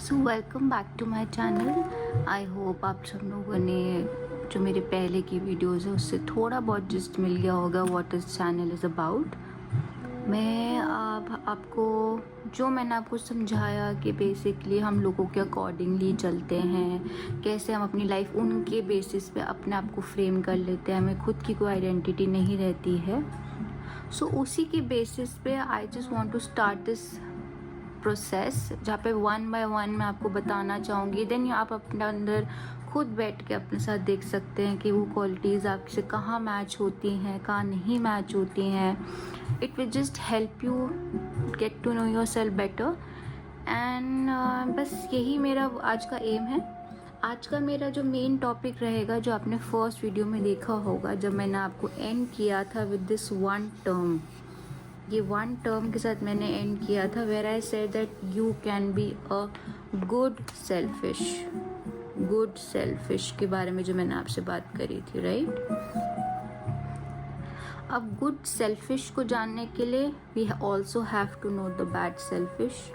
So welcome back to my channel. I hope आप सब लोगों ने जो मेरे पहले की वीडियोज़ है उससे थोड़ा बहुत जिस्ट मिल गया होगा what is channel is about. मैं अब आपको जो मैंने आपको समझाया कि बेसिकली हम लोगों के अकॉर्डिंगली चलते हैं, कैसे हम अपनी लाइफ उनके बेसिस पे अपने आप को फ्रेम कर लेते हैं, हमें खुद की कोई आइडेंटिटी नहीं रहती है। सो उसी के बेसिस पे I just want to start this process जहाँ पे वन बाय वन मैं आपको बताना चाहूँगी। देन आप अपने अंदर खुद बैठ के अपने साथ देख सकते हैं कि वो क्वालिटीज़ आपसे कहाँ मैच होती हैं, कहाँ नहीं मैच होती हैं। It will just help you get to know yourself better. And बस यही मेरा आज का एम है। आज का मेरा जो मेन टॉपिक रहेगा, जो आपने फर्स्ट वीडियो में देखा होगा जब मैंने आपको एंड किया था विद दिस वन टर्म, ये वन टर्म के साथ मैंने एंड किया था, where I said that you can be a good selfish के बारे में जो मैंने आपसे बात करी थी, राइट। अब गुड सेल्फिश को जानने के लिए we also have to know the bad selfish.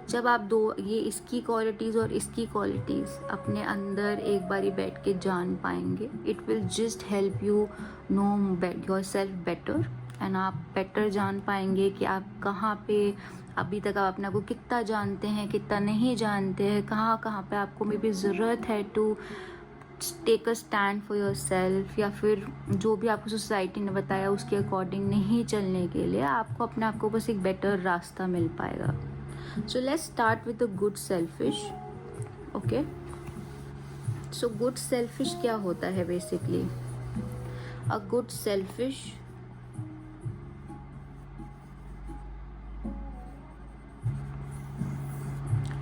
जब आप ये इसकी क्वालिटीज़ और इसकी क्वालिटीज़ अपने अंदर एक बारी बैठ के जान पाएंगे, it will just help you know yourself better. And आप बेटर जान पाएंगे कि आप कहाँ पे अभी तक आप अपने को कितना जानते हैं, कितना नहीं जानते हैं, कहाँ कहाँ पे आपको मे भी ज़रूरत है to take a stand for yourself, या फिर जो भी आपको सोसाइटी ने बताया उसके अकॉर्डिंग नहीं चलने के लिए आपको अपने आप को बस एक बेटर रास्ता मिल पाएगा। So let's start with the good selfish. Okay. So good selfish क्या होता है basically? A good selfish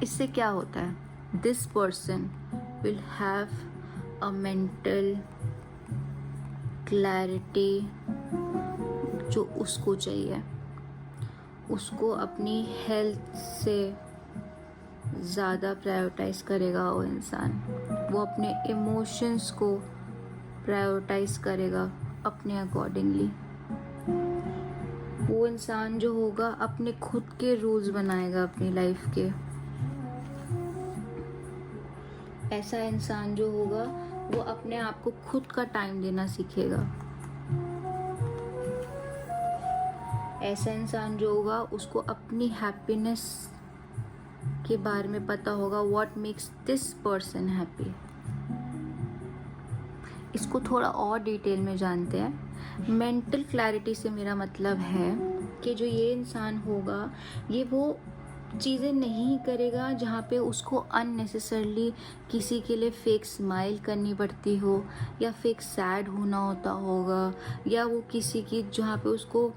इससे क्या होता है? This person will have a mental clarity जो उसको चाहिए। उसको अपनी हेल्थ से ज़्यादा प्रायोरिटाइज करेगा वो इंसान। वो अपने इमोशंस को प्रायोरिटाइज करेगा अपने अकॉर्डिंगली। वो इंसान जो होगा अपने खुद के रूल्स बनाएगा अपनी लाइफ के। ऐसा इंसान जो होगा वो अपने आप को खुद का टाइम देना सीखेगा। ऐसा इंसान जो होगा उसको अपनी हैप्पीनेस के बारे में पता होगा, what makes this person happy. इसको थोड़ा और डिटेल में जानते हैं। मेंटल क्लैरिटी से मेरा मतलब है कि जो ये इंसान होगा ये वो चीज़ें नहीं करेगा जहाँ पे उसको अननेसेसरली किसी के लिए फेक स्माइल करनी पड़ती हो, या फेक सैड होना होता होगा, या वो किसी की जहाँ पे उसको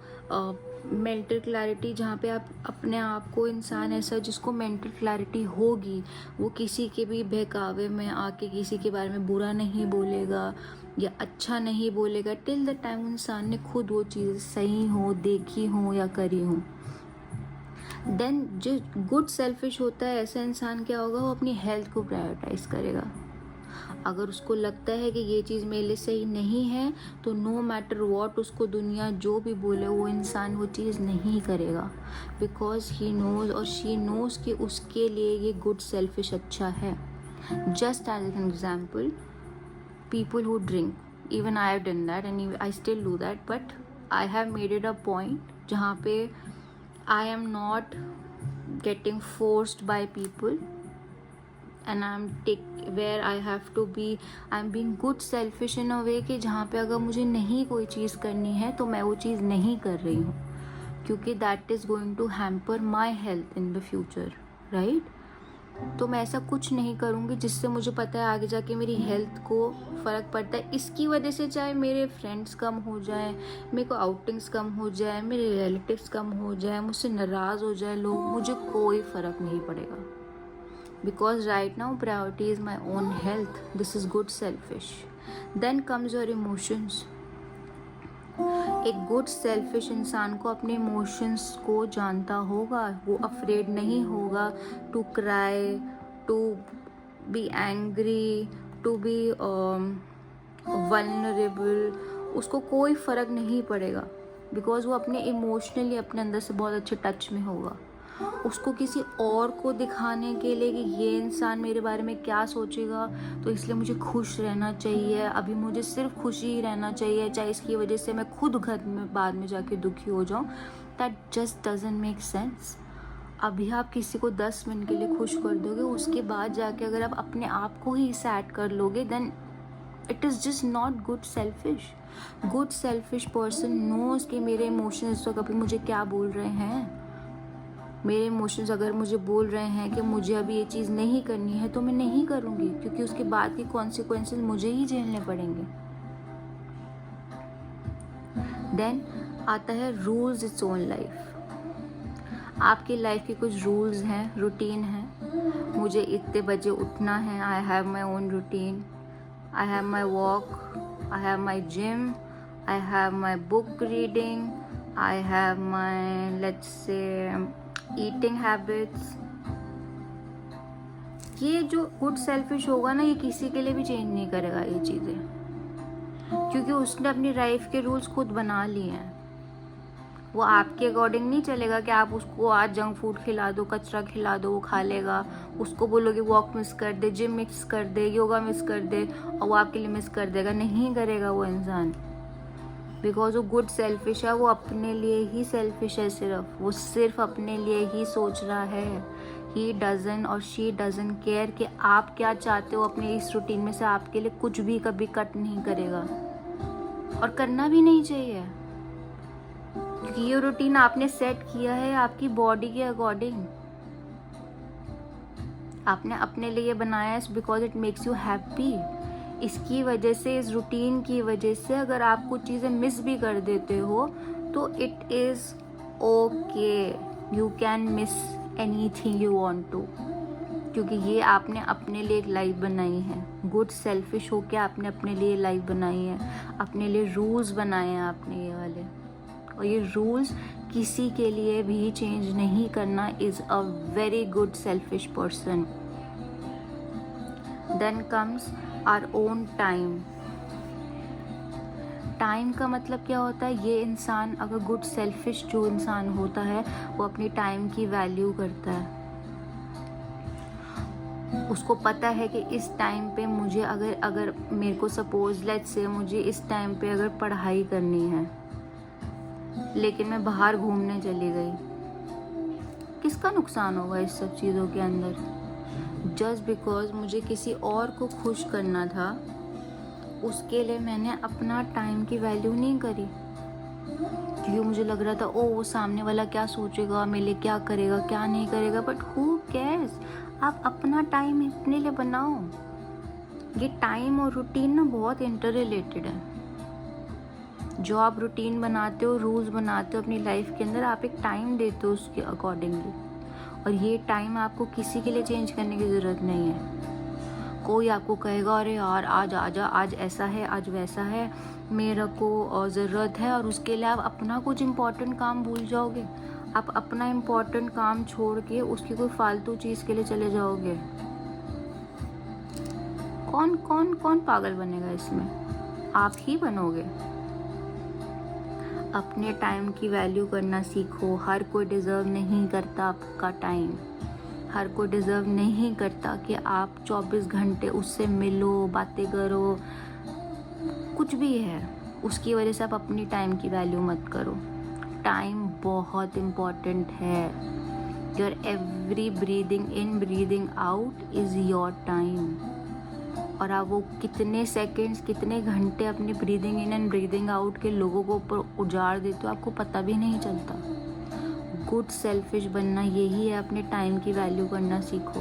मेंटल क्लैरिटी, जहाँ पे आप अपने आप को इंसान ऐसा जिसको मेंटल क्लैरिटी होगी वो किसी के भी बहकावे में आके किसी के बारे में बुरा नहीं बोलेगा या अच्छा नहीं बोलेगा टिल द टाइम इंसान ने खुद वो चीज़ सही हो, देखी हो या करी हो। देन जो गुड सेल्फिश होता है ऐसा इंसान क्या होगा, वो अपनी हेल्थ को प्रायोरिटाइज करेगा। अगर उसको लगता है कि ये चीज़ मेरे लिए सही नहीं है तो नो मैटर वॉट उसको दुनिया जो भी बोले वो इंसान वो चीज़ नहीं करेगा, बिकॉज ही नोज और शी नोज कि उसके लिए ये गुड सेल्फिश अच्छा है। Just as an example, people who drink, even I have done that and I still do that, but I have made it a point जहाँ पे I am not getting forced by people and where I have to be, I'm being good selfish in a way कि जहाँ पे अगर मुझे नहीं कोई चीज़ करनी है तो मैं वो चीज़ नहीं कर रही हूँ, क्योंकि that is going to hamper my health in the future, right? तो मैं ऐसा कुछ नहीं करूँगी जिससे मुझे पता है आगे जाके मेरी हेल्थ को फ़र्क पड़ता है। इसकी वजह से चाहे मेरे फ्रेंड्स कम हो जाए, मेरे को आउटिंग्स कम हो जाए, मेरे रिलेटिव्स कम हो जाए, मुझसे नाराज़ हो जाए लोग, मुझे कोई फ़र्क नहीं पड़ेगा, because right now priority is my own health. This is good selfish. Then comes your emotions. एक गुड सेल्फिश इंसान को अपने इमोशंस को जानता होगा, वो अफ्रेड नहीं होगा to cry, to be angry, to be vulnerable. उसको कोई फ़र्क नहीं पड़ेगा बिकॉज वो अपने इमोशनली अपने अंदर से बहुत अच्छे टच में होगा। उसको किसी और को दिखाने के लिए कि ये इंसान मेरे बारे में क्या सोचेगा, तो इसलिए मुझे खुश रहना चाहिए, अभी मुझे सिर्फ खुशी ही रहना चाहिए, चाहे इसकी वजह से मैं खुद घर में बाद में जाके दुखी हो जाऊँ। That just doesn't make sense. अभी आप किसी को 10 मिनट के लिए खुश कर दोगे, उसके बाद जाके अगर आप अपने आप को ही सैड कर लोगे, then it is just not good selfish. Good selfish person knows कि मेरे इमोशंस तो कभी मुझे क्या बोल रहे हैं। मेरे इमोशंस अगर मुझे बोल रहे हैं कि मुझे अभी ये चीज़ नहीं करनी है, तो मैं नहीं करूँगी, क्योंकि उसके बाद के कॉन्सिक्वेंसेस मुझे ही झेलने पड़ेंगे। देन आता है रूल्स इट्स ओन लाइफ। आपकी लाइफ के कुछ रूल्स हैं, रूटीन है। मुझे इतने बजे उठना है, I have my own routine, I have my walk, I have my gym, I have my book reading, I have my let's say eating habits. ये जो गुड सेल्फिश होगा ना, ये किसी के लिए भी चेंज नहीं करेगा ये चीज़ें, क्योंकि उसने अपनी लाइफ के रूल्स खुद बना लिए हैं। वो आपके अकॉर्डिंग नहीं चलेगा कि आप उसको आज जंक फूड खिला दो, कचरा खिला दो, वो खा लेगा। उसको बोलोगे वॉक मिस कर दे, जिम मिस कर दे, योगा मिस कर दे, और वो आपके लिए मिस कर देगा। नहीं करेगा वो इंसान, बिकॉज वो गुड सेल्फिश है। वो अपने लिए ही सेल्फिश है, वो सिर्फ अपने लिए ही सोच रहा है। ही डजन और शी डजन केयर कि आप क्या चाहते हो अपने इस रूटीन में से। आपके लिए कुछ भी कभी कट नहीं करेगा, और करना भी नहीं चाहिए, क्योंकि ये रूटीन आपने सेट किया है आपकी बॉडी के अकॉर्डिंग। आपने अपने लिए बनाया है because it makes you happy. इसकी वजह से, इस रूटीन की वजह से अगर आप कुछ चीज़ें मिस भी कर देते हो, तो it is okay, you can miss anything you want to, क्योंकि ये आपने अपने लिए एक लाइफ बनाई है। गुड सेल्फिश होके आपने अपने लिए लाइफ बनाई है, अपने लिए रूल्स बनाए हैं आपने ये वाले, और ये रूल्स किसी के लिए भी चेंज नहीं करना is a very good selfish person. Then comes our own time. Time का मतलब क्या होता है? ये इंसान, अगर गुड सेल्फिश जो इंसान होता है, वो अपनी टाइम की वैल्यू करता है। उसको पता है कि इस टाइम पे मुझे अगर मेरे को सपोज लेट्स से मुझे इस टाइम पे अगर पढ़ाई करनी है, लेकिन मैं बाहर घूमने चली गई, किसका नुकसान होगा इस सब चीज़ों के अंदर? जस्ट बिकॉज मुझे किसी और को खुश करना था, उसके लिए मैंने अपना टाइम की वैल्यू नहीं करी, क्योंकि मुझे लग रहा था ओ वो सामने वाला क्या सोचेगा, मेरे लिए क्या करेगा, क्या नहीं करेगा। But who cares? आप अपना टाइम अपने लिए बनाओ। ये टाइम और रूटीन ना बहुत इंटर रिलेटेड है। जो आप रूटीन बनाते हो, रूल्स बनाते हो अपनी लाइफ के अंदर, आप एक टाइम देते हो उसके अकॉर्डिंगली, और ये टाइम आपको किसी के लिए चेंज करने की ज़रूरत नहीं है। कोई आपको कहेगा अरे यार आज आजा, आज ऐसा है, आज वैसा है, मेरे को ज़रूरत है, और उसके लिए आप अपना कुछ इम्पोर्टेंट काम भूल जाओगे। आप अपना इम्पोर्टेंट काम छोड़ के उसकी कोई फालतू चीज़ के लिए चले जाओगे। कौन कौन कौन पागल बनेगा इसमें? आप ही बनोगे। अपने टाइम की वैल्यू करना सीखो। हर कोई डिज़र्व नहीं करता आपका टाइम। हर कोई डिज़र्व नहीं करता कि आप 24 घंटे उससे मिलो, बातें करो, कुछ भी है उसकी वजह से आप अपनी टाइम की वैल्यू मत करो। टाइम बहुत इम्पॉर्टेंट है। Your every breathing in breathing out is your time. और आप वो कितने सेकंड्स, कितने घंटे अपने breathing in and breathing out के लोगों को ऊपर उजाड़ देते हो, आपको पता भी नहीं चलता। गुड सेल्फिश बनना यही है, अपने टाइम की वैल्यू करना सीखो।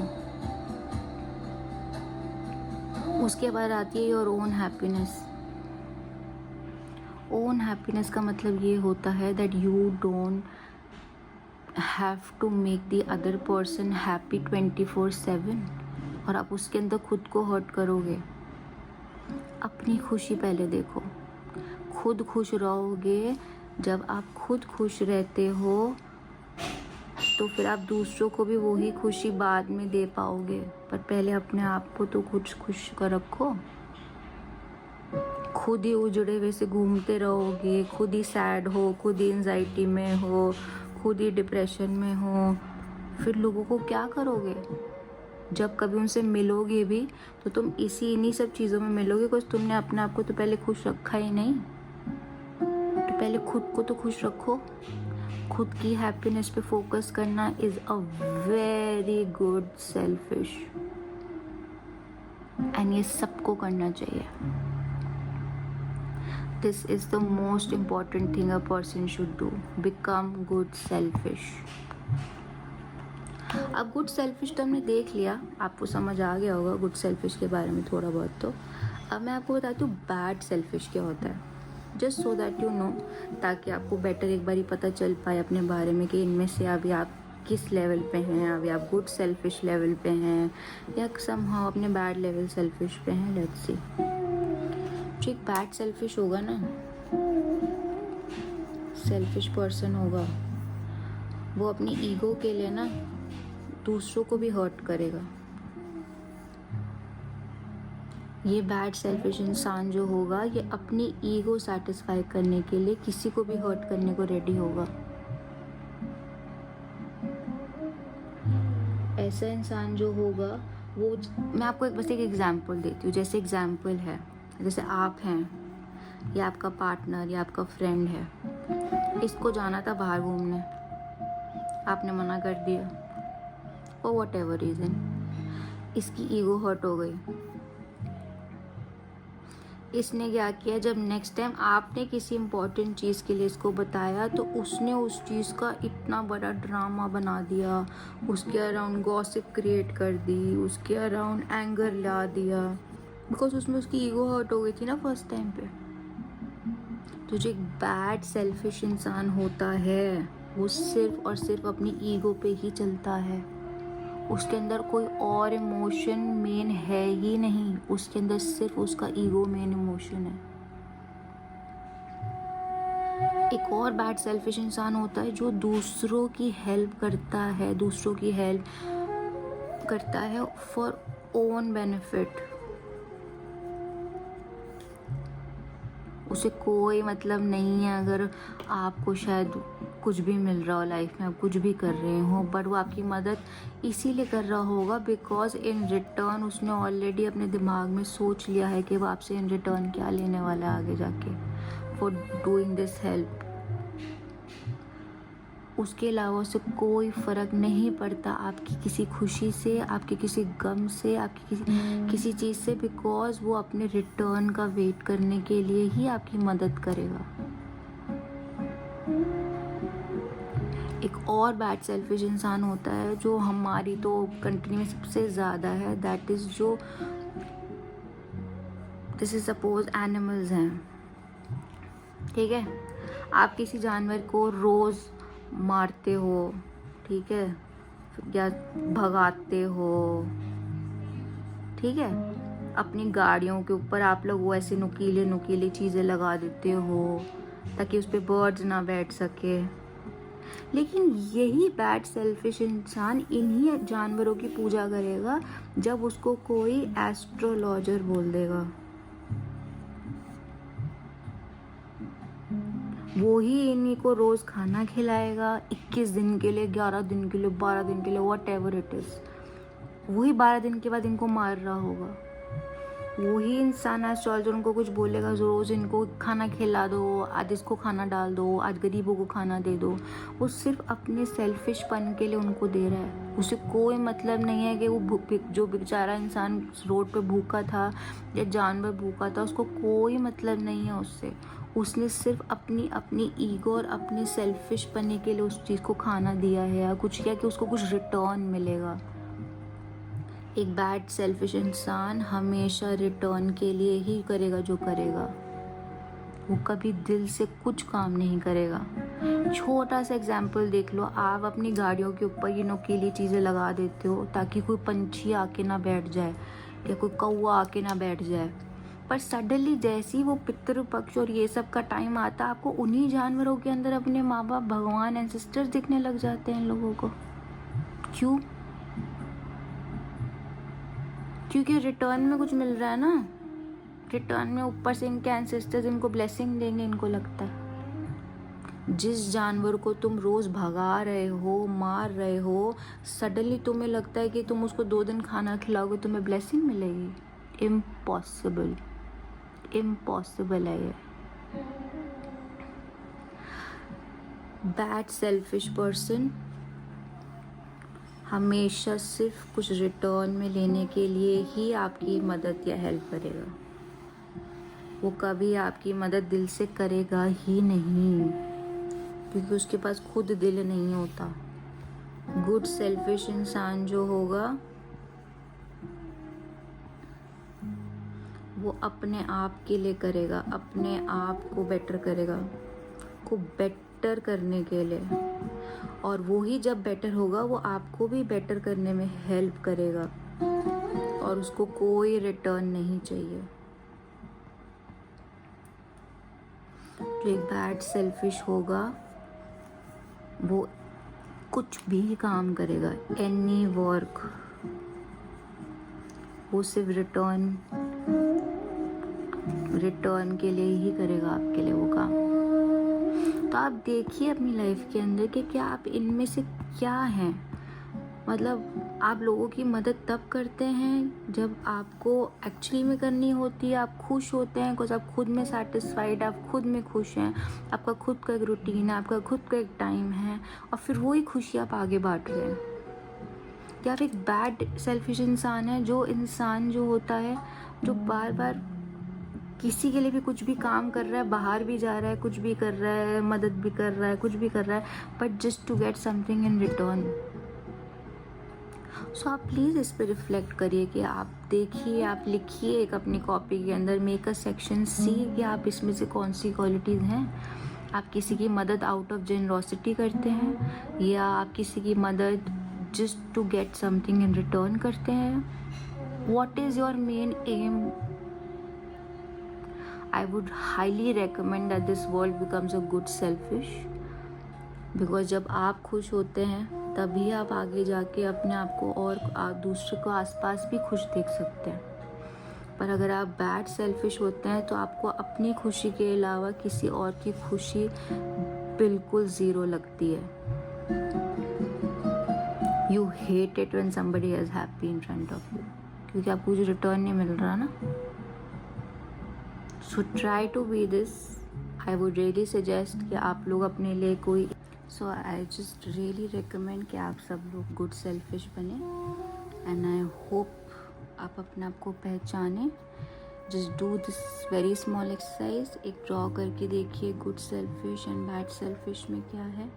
उसके बाद आती है your own happiness. Own happiness का मतलब ये होता है that you don't have to make the other person happy 24/7, और आप उसके अंदर खुद को हर्ट करोगे। अपनी खुशी पहले देखो। खुद खुश रहोगे। जब आप खुद खुश रहते हो तो फिर आप दूसरों को भी वही खुशी बाद में दे पाओगे, पर पहले अपने आप को तो खुश कर रखो। खुद ही उजड़े हुए से घूमते रहोगे, खुद ही सैड हो, खुद ही एंजाइटी में हो, खुद ही डिप्रेशन में हो, फिर लोगों को क्या करोगे? जब कभी उनसे मिलोगे भी तो तुम इन्हीं सब चीज़ों में मिलोगे, बिकॉज तुमने अपने आप को तो पहले खुश रखा ही नहीं। तो पहले खुद को तो खुश रखो। खुद की हैप्पीनेस पे फोकस करना is a very good selfish, and ये सबको करना चाहिए। This is the most important thing a person should do, become good selfish. अब गुड सेल्फिश तो हमने देख लिया, आपको समझ आ गया होगा गुड सेल्फिश के बारे में थोड़ा बहुत। तो अब मैं आपको बताती हूँ बैड सेल्फिश क्या होता है, just so that you know, ताकि आपको बेटर एक बार ही पता चल पाए अपने बारे में कि इनमें से अभी आप किस लेवल पे हैं। अभी आप गुड सेल्फिश लेवल पे हैं या समहाउ अपने बैड लेवल सेल्फिश पे हैं। Let's see. जो एक बैड सेल्फिश होगा ना, सेल्फिश पर्सन होगा, वो अपनी ईगो के लिए ना दूसरों को भी हर्ट करेगा। ये बैड सेल्फिश इंसान जो होगा, ये अपनी ईगो सेटिस्फाई करने के लिए किसी को भी हर्ट करने को रेडी होगा। ऐसा इंसान जो होगा वो, मैं आपको बस एक एग्जांपल देती हूँ। जैसे एग्जांपल है, जैसे आप हैं या आपका पार्टनर या आपका फ्रेंड है, इसको जाना था बाहर घूमने, आपने मना कर दिया फॉर वॉट एवर रीज़न, इसकी ईगो हर्ट हो गई। इसने क्या किया, जब नेक्स्ट टाइम आपने किसी इम्पोर्टेंट चीज़ के लिए इसको बताया तो उसने उस चीज़ का इतना बड़ा ड्रामा बना दिया, उसके अराउंड गॉसिप क्रिएट कर दी, उसके अराउंड एंगर ला दिया, बिकॉज उसमें उसकी ईगो हर्ट हो गई थी ना फर्स्ट टाइम पे। तो जो एक बैड सेल्फिश इंसान होता है, वो सिर्फ और सिर्फ अपनी ईगो पे ही चलता है। उसके अंदर कोई और इमोशन मेन है ही नहीं, उसके अंदर सिर्फ उसका ईगो मेन इमोशन है। एक और बैड सेल्फिश इंसान होता है जो दूसरों की हेल्प करता है, दूसरों की हेल्प करता है फॉर ओन बेनिफिट। उसे कोई मतलब नहीं है अगर आपको शायद कुछ भी मिल रहा हो लाइफ में, आप कुछ भी कर रहे हो, बट वो आपकी मदद इसीलिए कर रहा होगा बिकॉज इन रिटर्न उसने ऑलरेडी अपने दिमाग में सोच लिया है कि वो आपसे इन रिटर्न क्या लेने वाला है आगे जाके फॉर डूइंग दिस हेल्प। उसके अलावा उसे कोई फ़र्क नहीं पड़ता आपकी किसी खुशी से, आपके किसी गम से, आपकी किसी चीज़ से, बिकॉज वो अपने रिटर्न का वेट करने के लिए ही आपकी मदद करेगा। एक और बैड सेल्फिश इंसान होता है जो हमारी तो कंट्री में सबसे ज़्यादा है, दैट इज़ जो, जैसे सपोज एनिमल्स हैं, ठीक है, आप किसी जानवर को रोज़ मारते हो, ठीक है, या भगाते हो, ठीक है, अपनी गाड़ियों के ऊपर आप लोग वो ऐसे नुकीले नुकीली चीज़ें लगा देते हो ताकि उस पर बर्ड्स ना बैठ सके। लेकिन यही बैड सेल्फिश इंसान इन्हीं जानवरों की पूजा करेगा जब उसको कोई एस्ट्रोलॉजर बोल देगा। वो ही इन्हीं को रोज़ खाना खिलाएगा 21 दिन के लिए, 11 दिन के लिए, 12 दिन के लिए, वॉट एवर इट इज़। वही 12 दिन के बाद इनको मार रहा होगा। वही इंसान एस्ट्रोलॉजर उनको कुछ बोलेगा, रोज़ इनको खाना खिला दो, आज इसको खाना डाल दो, आज गरीबों को खाना दे दो। वो सिर्फ अपने सेल्फिशपन के लिए उनको दे रहा है। उसे कोई मतलब नहीं है कि वो जो बेचारा इंसान रोड पे भूखा था या जानवर भूखा था, उसको कोई मतलब नहीं है उससे। उसने सिर्फ अपनी ईगो और अपने सेल्फिश पने के लिए उस चीज़ को खाना दिया है या कुछ किया कि उसको कुछ रिटर्न मिलेगा। एक बैड सेल्फिश इंसान हमेशा रिटर्न के लिए ही करेगा जो करेगा, वो कभी दिल से कुछ काम नहीं करेगा। छोटा सा एग्जाम्पल देख लो, आप अपनी गाड़ियों के ऊपर ये नुकीली चीज़ें लगा देते हो ताकि कोई पंछी आके ना बैठ जाए या कोई कौवा आके ना बैठ जाए, पर सडनली जैसे ही वो पितृपक्ष और ये सब का टाइम आता, आपको उन्हीं जानवरों के अंदर अपने माँ बाप, भगवान, एंसेस्टर्स दिखने लग जाते हैं इन लोगों को। क्यों? क्योंकि रिटर्न में कुछ मिल रहा है ना, रिटर्न में ऊपर से इनके एंसेस्टर्स इनको ब्लेसिंग देंगे, इनको लगता है। जिस जानवर को तुम रोज़ भगा रहे हो, मार रहे हो, सडनली तुम्हें लगता है कि तुम उसको 2 दिन खाना खिलाओगे तुम्हें ब्लेसिंग मिलेगी? इम्पॉसिबल, इम्पॉसिबल है ये। बैड सेल्फिश पर्सन हमेशा सिर्फ कुछ रिटर्न में लेने के लिए ही आपकी मदद या हेल्प करेगा। वो कभी आपकी मदद दिल से करेगा ही नहीं, क्योंकि उसके पास खुद दिल नहीं होता। गुड सेल्फिश इंसान जो होगा वो अपने आप के लिए करेगा, अपने आप को बेटर करेगा, को बेटर करने के लिए। और वो ही जब बेटर होगा वो आपको भी बेटर करने में हेल्प करेगा, और उसको कोई रिटर्न नहीं चाहिए। जो एक बैड सेल्फिश होगा वो कुछ भी काम करेगा, एनी वर्क, वो सिर्फ रिटर्न के लिए ही करेगा आपके लिए वो काम। तो आप देखिए अपनी लाइफ के अंदर कि क्या आप इनमें से क्या हैं। मतलब आप लोगों की मदद तब करते हैं जब आपको एक्चुअली में करनी होती है, आप खुश होते हैं बिकॉज आप खुद में सेटिस्फाइड, आप खुद में खुश हैं, आपका खुद का एक रूटीन है, आपका खुद का एक टाइम है, और फिर वही खुशी आप आगे बांट रहे हैं। या आप एक बैड सेल्फिश इंसान है, जो इंसान जो होता है जो बार बार किसी के लिए भी कुछ भी काम कर रहा है, बाहर भी जा रहा है, कुछ भी कर रहा है, मदद भी कर रहा है, कुछ भी कर रहा है, but just to get something in return. So आप प्लीज़ इस पर रिफ्लेक्ट करिए कि आप देखिए, आप लिखिए एक अपनी कॉपी के अंदर, मेक अ सेक्शन सी, कि आप इसमें से कौन सी क्वालिटीज़ हैं। आप किसी की मदद आउट ऑफ जेनरोसिटी करते हैं, या आप किसी की मदद just to get something in return करते हैं। What is your main aim? I would highly recommend that this world becomes a good selfish, because जब आप खुश होते हैं तभी आप आगे जाके अपने आप को और दूसरे को आसपास भी खुश देख सकते हैं। पर अगर आप बैड सेल्फिश होते हैं तो आपको अपनी खुशी के अलावा किसी और की खुशी बिल्कुल ज़ीरो लगती है। You hate it when somebody is happy in front of you, क्योंकि आपको कुछ रिटर्न नहीं मिल रहा ना। So try to be this. I would really suggest कि आप लोग अपने लिए कोई, so I just really recommend कि आप सब लोग गुड सेल्फिश बने, एंड आई होप आप अपने आप को पहचाने। Just do this very small exercise, एक ड्रॉ करके देखिए good selfish and bad selfish में क्या है।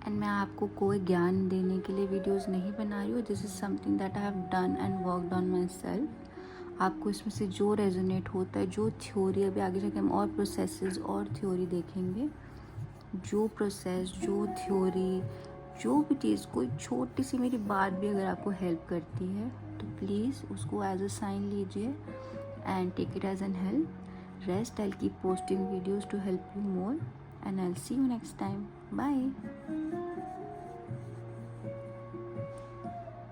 एंड मैं आपको कोई ज्ञान देने के लिए वीडियोज़ नहीं बना रही हूँ, this is something that I have done and worked on my self. आपको इसमें से जो रेजोनेट होता है, जो थ्योरी, अभी आगे जाके हम और प्रोसेसेस और थ्योरी देखेंगे, जो प्रोसेस, जो थ्योरी, जो भी चीज़, कोई छोटी सी मेरी बात भी अगर आपको हेल्प करती है तो प्लीज़ उसको एज अ साइन लीजिए and take it as an help. Rest, I will keep posting videos to help you more, and I will see you next time. Bye.